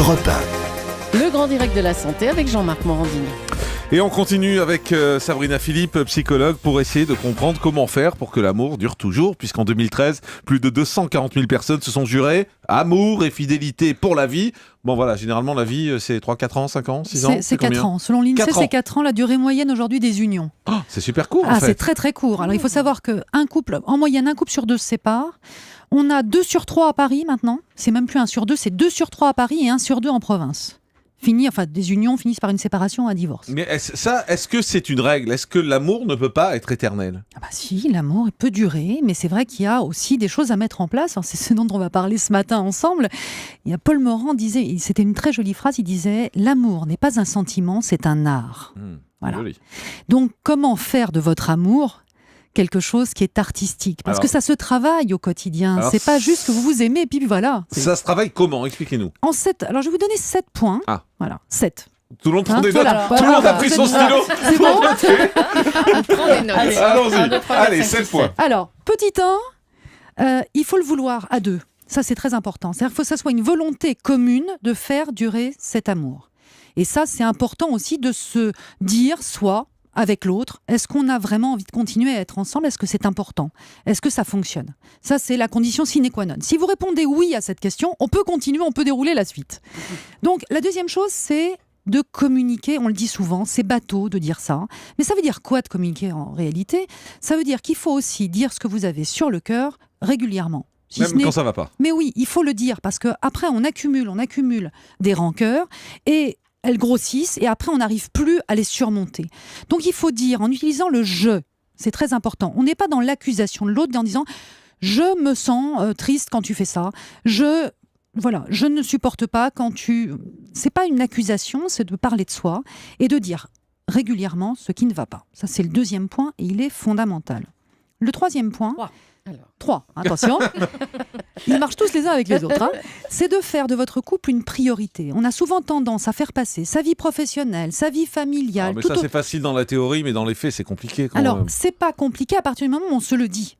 Europe 1. Le grand direct de la santé avec Jean-Marc Morandini. Et on continue avec Sabrina Philippe, psychologue, pour essayer de comprendre comment faire pour que l'amour dure toujours, puisqu'en 2013, plus de 240 000 personnes se sont jurées amour et fidélité pour la vie. Bon voilà, généralement la vie c'est 3, 4 ans, 5 ans, 6 ans. C'est 4 ans. Selon l'INSEE, 4 ans. c'est 4 ans la durée moyenne aujourd'hui des unions. Oh, c'est super court en fait. C'est très très court. Alors il faut savoir qu'un couple, en moyenne, un couple sur deux se sépare. On a 2 sur 3 à Paris maintenant. C'est même plus 1 sur 2, c'est 2 sur 3 à Paris et 1 sur 2 en province. Des unions finissent par une séparation, un divorce. Mais est-ce que c'est une règle ? Est-ce que l'amour ne peut pas être éternel ? Ah bah si, l'amour il peut durer, mais c'est vrai qu'il y a aussi des choses à mettre en place. Alors, c'est ce dont on va parler ce matin ensemble. Il y a Paul Morand disait, c'était une très jolie phrase, il disait « L'amour n'est pas un sentiment, c'est un art ». Voilà. Joli. Donc comment faire de votre amour quelque chose qui est artistique ? Parce que ça se travaille au quotidien. C'est pas juste que vous vous aimez et puis voilà. Ça se travaille comment ? Expliquez-nous. Alors je vais vous donner 7 points. Ah. Voilà, 7. Tout le monde prend des notes. Voilà. Tout le monde a pris son stylo. C'est bon ? On prend des notes. Allons-y. Allez, 7 points. Alors, petit 1, il faut le vouloir à deux. Ça, c'est très important. C'est-à-dire qu'il faut que ça soit une volonté commune de faire durer cet amour. Et ça, c'est important aussi de se dire, soit avec l'autre, est-ce qu'on a vraiment envie de continuer à être ensemble ? Est-ce que c'est important ? Est-ce que ça fonctionne ? Ça, c'est la condition sine qua non. Si vous répondez oui à cette question, on peut continuer, on peut dérouler la suite. Donc, la deuxième chose, c'est de communiquer. On le dit souvent, c'est bateau de dire ça. Mais ça veut dire quoi de communiquer en réalité ? Ça veut dire qu'il faut aussi dire ce que vous avez sur le cœur régulièrement. Même quand ça va pas. Mais oui, il faut le dire parce qu'après, on accumule des rancœurs et elles grossissent et après on n'arrive plus à les surmonter. Donc il faut dire en utilisant le « je », c'est très important. On n'est pas dans l'accusation de l'autre en disant « je me sens triste quand tu fais ça »,« je ne supporte pas quand tu… » C'est pas une accusation, c'est de parler de soi et de dire régulièrement ce qui ne va pas. Ça c'est le deuxième point et il est fondamental. Le troisième point… 3, attention, ils marchent tous les uns avec les autres, c'est de faire de votre couple une priorité. On a souvent tendance à faire passer sa vie professionnelle, sa vie familiale… Mais ça c'est facile dans la théorie, mais dans les faits c'est compliqué quand même. C'est pas compliqué à partir du moment où on se le dit.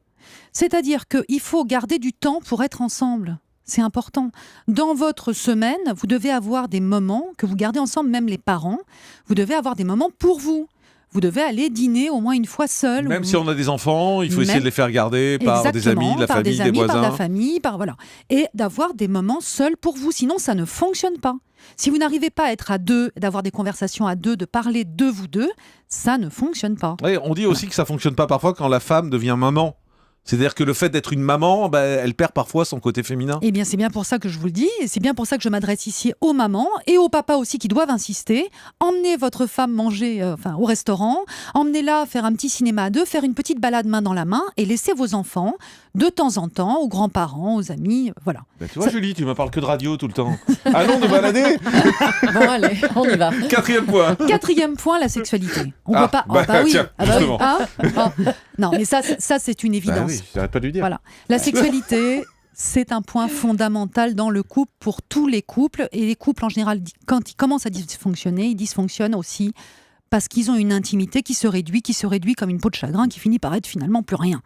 C'est-à-dire qu'il faut garder du temps pour être ensemble. C'est important. Dans votre semaine, vous devez avoir des moments que vous gardez ensemble, même les parents, vous devez avoir des moments pour vous. Vous devez aller dîner au moins une fois seul. Même si on a des enfants, il faut essayer de les faire garder par des amis, de la famille, des voisins. Par la famille, voilà. Et d'avoir des moments seuls pour vous, sinon ça ne fonctionne pas. Si vous n'arrivez pas à être à deux, d'avoir des conversations à deux, de parler de vous deux, ça ne fonctionne pas. Oui, on dit aussi que ça ne fonctionne pas parfois quand la femme devient maman. C'est-à-dire que le fait d'être une maman, elle perd parfois son côté féminin. Eh bien, c'est bien pour ça que je vous le dis, et c'est bien pour ça que je m'adresse ici aux mamans et aux papas aussi qui doivent insister. Emmenez votre femme manger au restaurant, emmenez-la faire un petit cinéma à deux, faire une petite balade main dans la main et laissez vos enfants de temps en temps aux grands-parents, aux amis, voilà. Tu vois, Julie, tu me parles que de radio tout le temps. Allons nous balader. Bon, allez, on y va. Quatrième point, la sexualité. On peut pas… oui. Tiens, justement. Non, mais ça c'est une évidence. Oui, j'arrête pas de lui dire. Voilà. La sexualité, c'est un point fondamental dans le couple pour tous les couples. Et les couples, en général, quand ils commencent à dysfonctionner, ils dysfonctionnent aussi parce qu'ils ont une intimité qui se réduit comme une peau de chagrin qui finit par être finalement plus rien.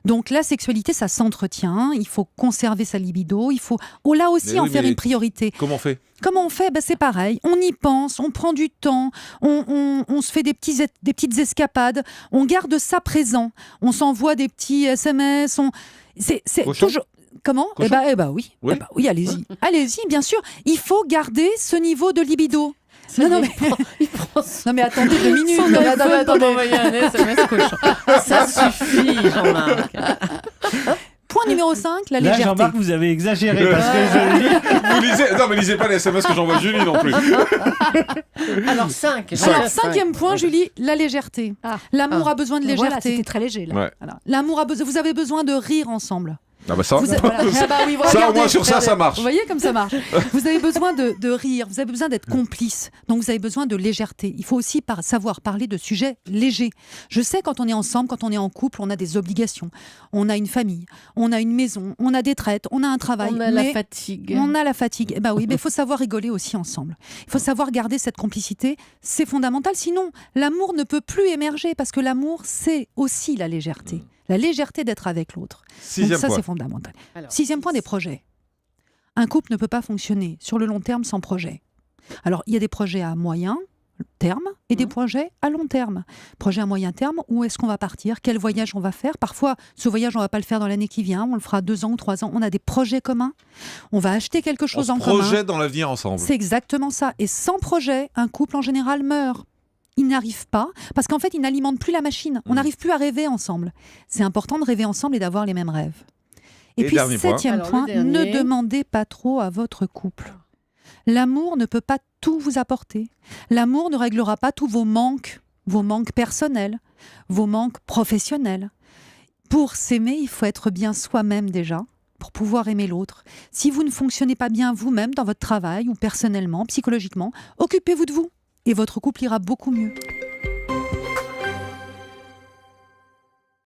Donc la sexualité, ça s'entretient, il faut conserver sa libido, il faut là aussi en faire une priorité. Comment on fait ? C'est pareil, on y pense, on prend du temps, on se fait des petites escapades, on garde ça présent, on s'envoie des petits SMS, c'est toujours… Comment ? Oui. Oui, allez-y, bien sûr. Il faut garder ce niveau de libido. Non, mais attendez 2 minutes. Attendez. Un SMS cochon. Ça suffit, Jean-Marc. Point numéro 5, la légèreté. Là, Jean-Marc, vous avez exagéré parce que je lis. Vous lisez… Non, mais lisez pas les SMS que j'envoie Julie non plus. Alors 5. Alors, 5e point, Julie, la légèreté. L'amour a besoin de légèreté. Voilà, c'était très léger là. Ouais. Voilà. L'amour vous avez besoin de rire ensemble. Ça, oui, au moins sur ça marche. Vous voyez comme ça marche. Vous avez besoin de rire, vous avez besoin d'être complice. Donc vous avez besoin de légèreté. Il faut aussi savoir parler de sujets légers. Je sais, quand on est ensemble, quand on est en couple, on a des obligations. On a une famille, on a une maison, on a des traites, on a un travail. On a la fatigue. On a la fatigue. Oui, mais il faut savoir rigoler aussi ensemble. Il faut savoir garder cette complicité. C'est fondamental. Sinon, l'amour ne peut plus émerger parce que l'amour, c'est aussi la légèreté. La légèreté d'être avec l'autre. Donc ça, c'est fondamental. Alors, 6e point, des projets. Un couple ne peut pas fonctionner sur le long terme sans projet. Alors, il y a des projets à moyen terme et des projets à long terme. Projet à moyen terme, où est-ce qu'on va partir? Quel voyage on va faire? Parfois, ce voyage, on ne va pas le faire dans l'année qui vient, on le fera 2 ans ou 3 ans. On a des projets communs. On va acheter quelque chose en commun. Projet dans l'avenir ensemble. C'est exactement ça. Et sans projet, un couple en général meurt. Il n'arrive pas, parce qu'en fait, il n'alimente plus la machine. On n'arrive plus à rêver ensemble. C'est important de rêver ensemble et d'avoir les mêmes rêves. Et puis, dernier point. 7e Alors, le point, dernier. ne demandez pas trop à votre couple. L'amour ne peut pas tout vous apporter. L'amour ne réglera pas tous vos manques personnels, vos manques professionnels. Pour s'aimer, il faut être bien soi-même déjà, pour pouvoir aimer l'autre. Si vous ne fonctionnez pas bien vous-même dans votre travail ou personnellement, psychologiquement, occupez-vous de vous et votre couple ira beaucoup mieux.